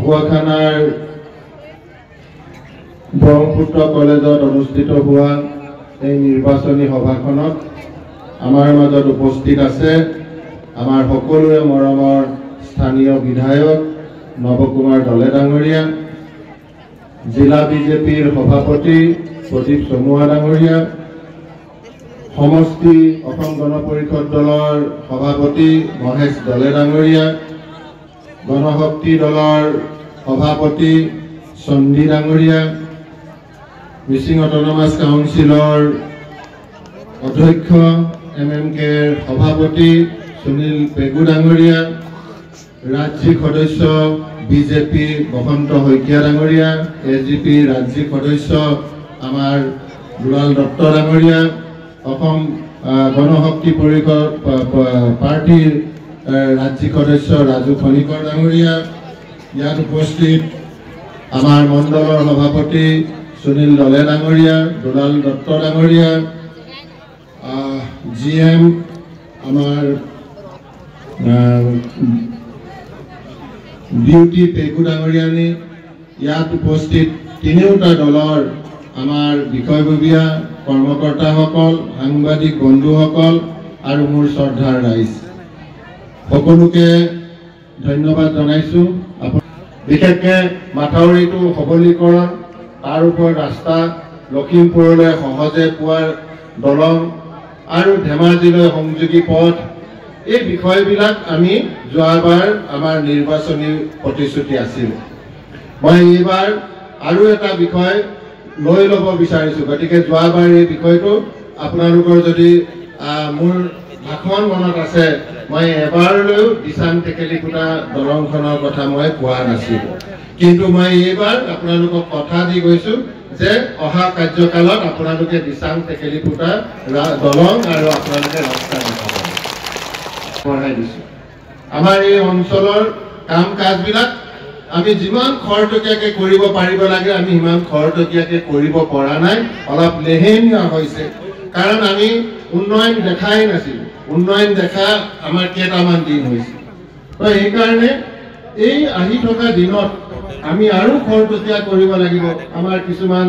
ঢকুৱাখানাৰ ব্ৰহ্মপুত্ৰ কলেজত অনুষ্ঠিত হোৱা এই নিৰ্বাচনী সভাখনত আমাৰ মাজত উপস্থিত আছে আমাৰ সকলোৰে মৰমৰ স্থানীয় বিধায়ক নৱকুমাৰ দলে ডাঙৰীয়া, জিলা বিজেপিৰ সভাপতি প্ৰদীপ চমুৱা ডাঙৰীয়া, সমষ্টি অসম গণ পৰিষদ দলৰ সভাপতি মহেশ দলে ডাঙৰীয়া, গণশক্তি দলৰ সভাপতি চন্দী ডাঙৰীয়া, মিচিং অট'নমাছ কাউন্সিলৰ অধ্যক্ষ MMKৰ সভাপতি সুনীল পেগু ডাঙৰীয়া, ৰাজ্যিক সদস্য বিজেপি বসন্ত শইকীয়া ডাঙৰীয়া, SGP ৰাজ্যিক সদস্য আমাৰ দুলাল দত্ত ডাঙৰীয়া, অসম গণশক্তি পৰিষদ পাৰ্টিৰ ৰাজ্যিক সদস্য ৰাজু খনিকৰ ডাঙৰীয়া, ইয়াত উপস্থিত আমাৰ মণ্ডলৰ সভাপতি সুনীল দলে ডাঙৰীয়া, দুলাল দত্ত ডাঙৰীয়া, GM আমাৰ বিউটি পেগু ডাঙৰীয়ানী, ইয়াত উপস্থিত তিনিওটা দলৰ আমাৰ বিষয়ববীয়া কৰ্মকৰ্তাসকল, সাংবাদিক বন্ধুসকল আৰু মোৰ শ্ৰদ্ধাৰ ৰাইজ, সকলোকে ধন্যবাদ জনাইছোঁ। বিশেষকৈ মাথাউৰিটো সবলীকৰণ, তাৰ ওপৰত ৰাস্তা, লখিমপুৰলৈ সহজে পোৱাৰ দলং আৰু ধেমাজিলৈ সংযোগী পথ, এই বিষয়বিলাক আমি যোৱাবাৰ আমাৰ নিৰ্বাচনী প্ৰতিশ্ৰুতি আছিল। মই এইবাৰ আৰু এটা বিষয় লৈ ল'ব বিচাৰিছোঁ, গতিকে যোৱাবাৰ এই বিষয়টো আপোনালোকৰ যদি মোৰ ভাষণ মনত আছে, মই এবাৰলৈও দিচাং টেকেলিকুটা দলংখনৰ কথা মই কোৱা নাছিলোঁ, কিন্তু মই এইবাৰ আপোনালোকক কথা দি গৈছোঁ যে অহা কাৰ্যকালত আপোনালোকে দিচাং টেকেলিকুটা দলং আৰু আপোনালোকে ৰাস্তা বঢ়াই দিছোঁ। আমাৰ এই অঞ্চলৰ কাম কাজবিলাক আমি যিমান খৰতকীয়াকৈ কৰিব পাৰিব লাগে আমি সিমান খৰতকীয়াকৈ কৰিব পৰা নাই, অলপ লেহেমীয়া হৈছে, কাৰণ আমি উন্নয়ন দেখাই নাছিলোঁ। উন্নয়ন দেখা আমাৰ কেইটামান দিন হৈছে, তো সেইকাৰণে এই আহি থকা দিনত আমি আৰু খৰতকীয়া কৰিব লাগিব। আমাৰ কিছুমান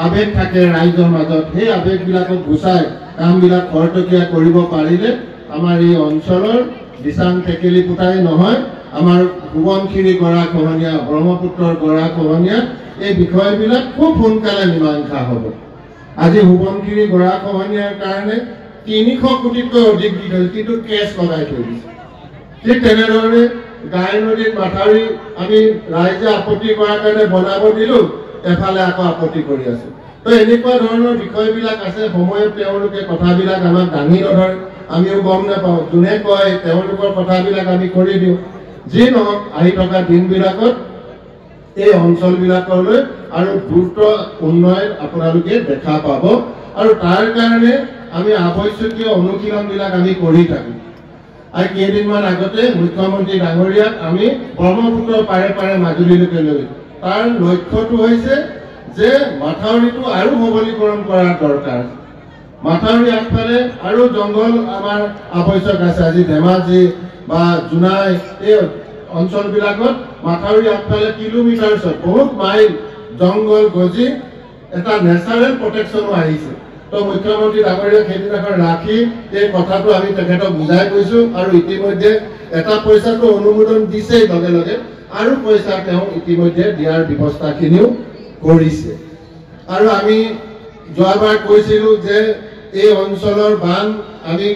আৱেগ থাকে ৰাইজৰ মাজত, সেই আৱেগবিলাকক গুচাই কামবিলাক খৰতকীয়া কৰিব পাৰিলে আমাৰ এই অঞ্চলৰ দিচাং টেকেলিকুটাই নহয়, আমাৰ সোৱণশিৰি গৰাখহনীয়া, ব্ৰহ্মপুত্ৰৰ গৰাখহনীয়া, এই বিষয়বিলাক খুব সোনকালে মীমাংসা হ'ব। আজি সোৱণশিৰি গৰাখহনীয়াৰ কাৰণে 300 কোটিতকৈ অধিক দি থৈছে, কিন্তু কেছ লগাই থৈ দিছে। ঠিক তেনেধৰণে গাই নদীত মাথাউৰি আমি ৰাইজে আপত্তি কৰাৰ কাৰণে বনাব দিলোঁ, এফালে আকৌ আপত্তি কৰি আছোঁ। তো এনেকুৱা ধৰণৰ বিষয়বিলাক আছে, সময়ত তেওঁলোকে কথাবিলাক আমাক দাঙি নধৰে, আমিও গম নাপাওঁ, যোনে কয় তেওঁলোকৰ কথাবিলাক আমি কৰি দিওঁ। যি নহওক, আহি থকা দিনবিলাকত এই অঞ্চলবিলাকলৈ আৰু দ্ৰুত উন্নয়ন আপোনালোকে দেখা পাব, আৰু তাৰ কাৰণে আমি আৱশ্যকীয় অনুশীলনবিলাক আমি কৰি থাকোঁ। আৰু কেইদিনমান আগতে মুখ্যমন্ত্ৰী ডাঙৰীয়াক আমি ব্ৰহ্মপুত্ৰৰ পাৰে পাৰে মাজুলীলৈকে লৈ, তাৰ লক্ষ্যটো হৈছে যে মাথাউৰিটো আৰু সবলীকৰণ কৰাৰ দৰকাৰ। মাথাউৰি আগফালে আৰু জংঘল আমাৰ আৱশ্যক আছে। আজি ধেমাজি বা জোনাই এই অঞ্চলবিলাকত মাথাউৰি আগফালে কিলোমিটাৰছত বহুত মাইল জংঘল গজি এটা নেচাৰেল প্ৰটেকশ্যনো আহিছে। তো মুখ্যমন্ত্ৰী ডাঙৰীয়াক সেইদিনাখন ৰাখি এই কথাটো আমি তেখেতক বুজাই কৈছোঁ, আৰু ইতিমধ্যে এটা পইচাটো অনুমোদন দিছেই, লগে লগে আৰু পইচা তেওঁ ইতিমধ্যে দিয়াৰ ব্যৱস্থাখিনিও কৰিছে। আৰু আমি যোৱাবাৰ কৈছিলোঁ যে এই অঞ্চলৰ বান আমি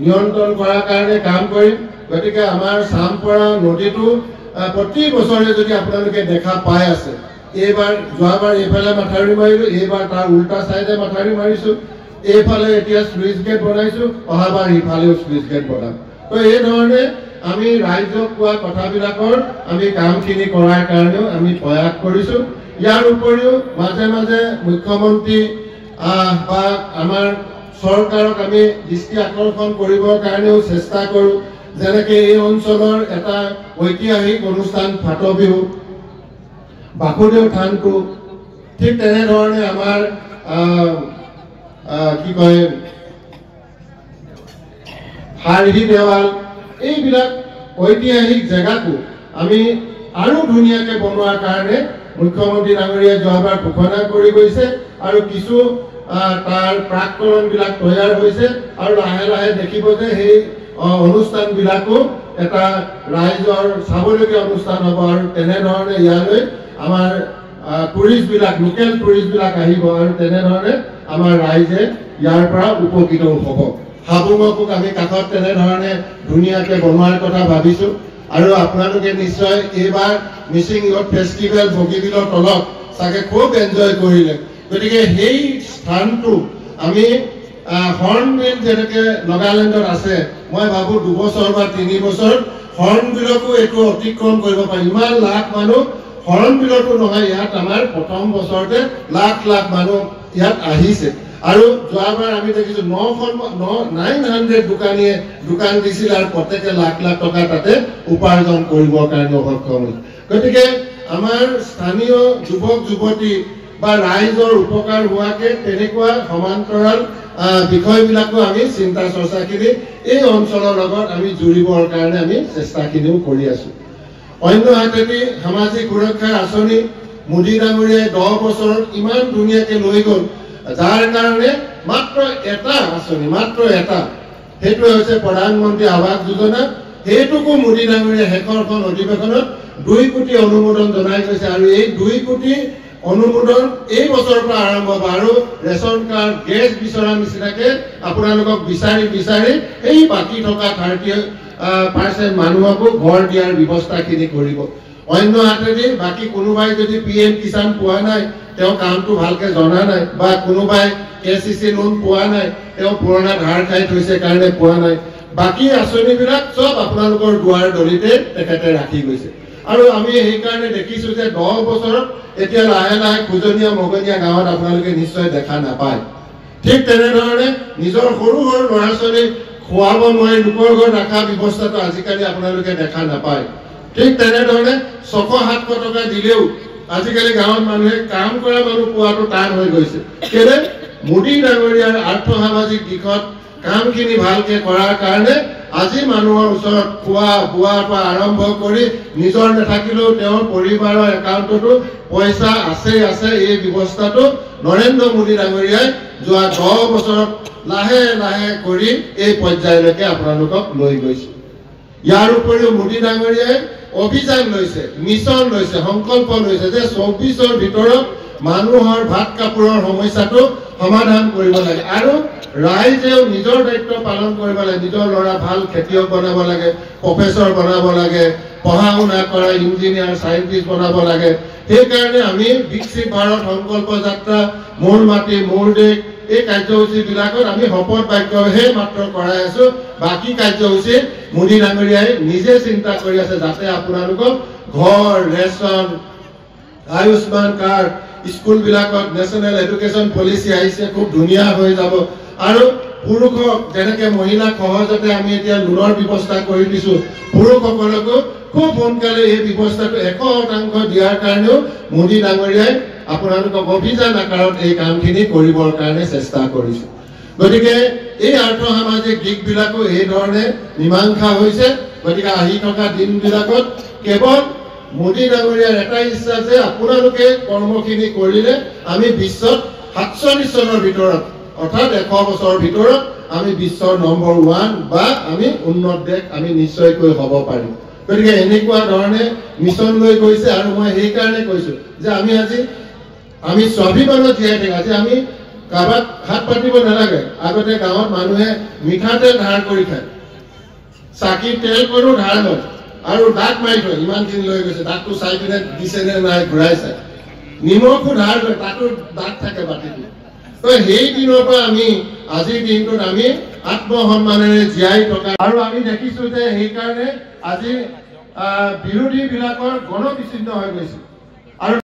নিয়ন্ত্ৰণ কৰাৰ কাৰণে কাম কৰিম। গতিকে আমাৰ চামপৰা নদীটো প্ৰতি বছৰে যদি আপোনালোকে দেখা পাই আছে, যোৱাবাৰ এইফালে মাথাউৰি মাৰিলোঁ, এইবাৰ তাৰ উল্টা চাইডে মাথাউৰি মাৰিছোঁ, এইফালে এতিয়া স্লুইচ গেট বনাইছোঁ, অহাবাৰ ইফালেও স্লুইচ গেট বনাম। তো এই ধৰণে আমি ৰাইজক কোৱা কথাবিলাকৰ আমি কামখিনি কৰাৰ কাৰণেও আমি প্ৰয়াস কৰিছোঁ। ইয়াৰ উপৰিও মাজে মাজে মুখ্যমন্ত্ৰী বা আমাৰ চৰকাৰক আমি দৃষ্টি আকৰ্ষণ কৰিবৰ কাৰণেও চেষ্টা কৰোঁ। যেনেকৈ এই অঞ্চলৰ এটা ঐতিহাসিক অনুষ্ঠান ফাট বিহু, বাসুদেৱ থানটো, ঠিক তেনেধৰণে আমাৰ কি কয় হাৰহি দেৱাল, এইবিলাক ঐতিহাসিক জেগাকো আমি আৰু ধুনীয়াকৈ বনোৱাৰ কাৰণে মুখ্যমন্ত্ৰী ডাঙৰীয়াই যোৱাবাৰ ঘোষণা কৰি গৈছে আৰু কিছু তাৰ প্ৰাক্কলনবিলাক তৈয়াৰ হৈছে আৰু লাহে লাহে দেখিব যে সেই অনুষ্ঠানবিলাকো এটা ৰাইজৰ চাবলগীয়া অনুষ্ঠান হ'ব আৰু তেনেধৰণে ইয়ালৈ আমাৰ টুৰিষ্টবিলাক লোকেল টুৰিষ্টবিলাক আহিব আৰু তেনেধৰণে আমাৰ ৰাইজে ইয়াৰ পৰা উপকৃত হ'ব। হাবুঙকো আমি কাষত তেনেধৰণে ধুনীয়াকৈ বনোৱাৰ কথা ভাবিছোঁ আৰু আপোনালোকে নিশ্চয় এইবাৰ মিচিং ইয়থ ফেষ্টিভেল বগীবিলৰ তলত চাগে খুব এনজয় কৰিলে। গতিকে সেই স্থানটো আমি হৰ্ণবিল যেনেকৈ নাগালেণ্ডত আছে, মই ভাবোঁ 2 বছৰ বা 3 বছৰ হৰ্ণবিলকো এইটো অতিক্ৰম কৰিব পাৰি। ইমান লাখ মানুহ হৰ্ণবিলতো নহয়, ইয়াত আমাৰ প্ৰথম বছৰতে লাখ লাখ মানুহ ইয়াত আহিছে আৰু যোৱাবাৰ আমি দেখিছোঁ 900 দোকানীয়ে দোকান দিছিল আৰু প্ৰত্যেকে লাখ লাখ টকা তাতে উপাৰ্জন কৰিবৰ কাৰণে সক্ষম হৈছে। গতিকে আমাৰ স্থানীয় যুৱক যুৱতী বা ৰাইজৰ উপকাৰ হোৱাকে তেনেকুৱা সমান্তৰাল বিষয়বিলাকো আমি চিন্তা চৰ্চাখিনি এই অঞ্চলৰ লগত আমি জুৰিবৰ কাৰণে আমি চেষ্টাখিনিও কৰি আছোঁ। অন্য হাতেদি সামাজিক সুৰক্ষাৰ আঁচনি মোদী ডাঙৰীয়াই 10 বছৰত ইমান ধুনীয়াকৈ লৈ গ'ল, যাৰ কাৰণে মাত্ৰ এটা আঁচনি, মাত্ৰ এটা, সেইটো হৈছে প্ৰধানমন্ত্ৰী আৱাস যোজনা। সেইটোকো মোদী ডাঙৰীয়াই শেষৰখন অধিৱেশনত 2 কোটি অনুমোদন জনাই গৈছে আৰু এই 2 কোটি অনুমোদন এই বছৰৰ পৰা আৰম্ভ হ'ব আৰু ৰেচন কাৰ্ড গেছ বিচৰা নিচিনাকৈ আপোনালোকক বিচাৰি বিচাৰি এই বাকী থকা 30% মানুহকো ঘৰ দিয়াৰ ব্যৱস্থাখিনি কৰিব। অন্য হাতেদি বাকী কোনোবাই যদি PM কিষাণ পোৱা নাই, তেওঁ কামটো ভালকৈ জনা নাই, বা কোনোবাই KCC লোন পোৱা নাই, তেওঁ পুৰণা ধাৰ খাই থৈছে কাৰণে পোৱা নাই, বাকী আঁচনিবিলাক চব আপোনালোকৰ দুৱাৰ দলিতে তেখেতে ৰাখি গৈছে। আৰু আমি সেইকাৰণে দেখিছোঁ যে 10 বছৰত এতিয়া লাহে লাহে খুজনীয়া মগনীয়া গাঁৱত আপোনালোকে নিশ্চয় দেখা নাপায়। ঠিক তেনেধৰণে নিজৰ সৰু সৰু ল'ৰা ছোৱালীক খুৱাব নোৱাৰি লোকৰ ঘৰত ৰখা ব্যৱস্থাটো আজিকালি আপোনালোকে দেখা নাপায়। ঠিক তেনেধৰণে 600-700 টকা দিলেও আজিকালি গাঁৱত মানুহে কাম কৰা মানুহ পোৱাটো টান হৈ গৈছে। কেলে? মোদী ডাঙৰীয়াৰ আৰ্থ সামাজিক দিশত কামখিনি ভালকৈ কৰাৰ কাৰণে আজি মানুহৰ ওচৰত খোৱা বোৱাৰ পৰা আৰম্ভ কৰি নিজৰ নাথাকিলেও তেওঁৰ পৰিবাৰৰ একাউণ্টতো পইচা আছে। এই ব্যৱস্থাটো নৰেন্দ্ৰ মোদী ডাঙৰীয়াই যোৱা 10 বছৰত লাহে লাহে কৰি এই পৰ্যায়লৈকে আপোনালোকক লৈ গৈছে। ইয়াৰ উপৰিও মোদী ডাঙৰীয়াই অভিযান লৈছে, মিছন লৈছে, সংকল্প লৈছে যে 24ৰ ভিতৰত মানুহৰ ভাত কাপোৰৰ সমস্যাটো সমাধান কৰিব লাগে আৰু ৰাইজেও নিজৰ দায়িত্ব পালন কৰিব লাগে। নিজৰ ল'ৰা ভাল খেতিয়ক বনাব লাগে, প্ৰফেচৰ বনাব লাগে, পঢ়া শুনা কৰা ইঞ্জিনিয়াৰ চাইণ্টিষ্ট বনাব লাগে। সেইকাৰণে আমি বিকশিত ভাৰত সংকল্প যাত্ৰা, মোৰ মাটি মোৰ দেশ, এই কাৰ্যসূচীবিলাকত আমি শপত বাক্যহে মাত্ৰ কৰাই আছোঁ। বাকী কাৰ্যসূচী মোদী ডাঙৰীয়াই নিজে চিন্তা কৰি আছে যাতে আপোনালোকক ঘৰ, ৰেচন, আয়ুষ্মান কাৰ্ড, স্কুলবিলাকত নেশ্যনেল এডুকেশ্যন পলিচি আহিছে, খুব ধুনীয়া হৈ যাব। আৰু পুৰুষক যেনেকৈ মহিলাক সহজতে আমি এতিয়া লোনৰ ব্যৱস্থা কৰি দিছোঁ, পুৰুষসকলকো খুব সোনকালে এই ব্যৱস্থাটো 100% দিয়াৰ কাৰণেও মোদী ডাঙৰীয়াই আপোনালোকক অভিযান আকাৰত এই কামখিনি কৰিবৰ কাৰণে চেষ্টা কৰিছে। গতিকে এই আৰ্থ সামাজিক দিশবিলাকো এই ধৰণে মীমাংসা হৈছে। গতিকে আহি থকা দিনবিলাকত কেৱল মোদী ডাঙৰীয়াৰ এটাই ইচ্ছা যে আপোনালোকে কৰ্মখিনি কৰিলে আমি বিশ্বত 47 চনৰ ভিতৰত অৰ্থাৎ 100 বছৰৰ ভিতৰত আমি বিশ্বৰ নম্বৰ 1 বা আমি উন্নত দেশ আমি নিশ্চয়কৈ হ'ব পাৰিম। গতিকে এনেকুৱা ধৰণে মিছন লৈ গৈছে আৰু মই সেইকাৰণে কৈছোঁ যে আমি স্বাভিমানত জীয়াই থাকোঁ। আজি আমি কাৰোবাক হাত পাতিব নালাগে। আগতে গাঁৱত মানুহে মিঠাতেল ধাৰ কৰি খায়, চাকি তেল কৰিও ধাৰ লয় আৰু দাঁত মাৰি থয়, ইমানখিনি লৈ গৈছে, দাঁতটো চাই পিনে দিছে নে নাই ঘূৰাই চায়, নিমখো ধাৰ লয়, তাতো দাঁত থাকে বাতিটো। তো সেই দিনৰ পৰা আমি আজিৰ দিনটোত আমি আত্মসন্মানেৰে জীয়াই থকা আৰু আমি দেখিছোঁ যে সেইকাৰণে আজি বিৰোধীবিলাকৰ গণবিচ্ছিন্ন হৈ গৈছে।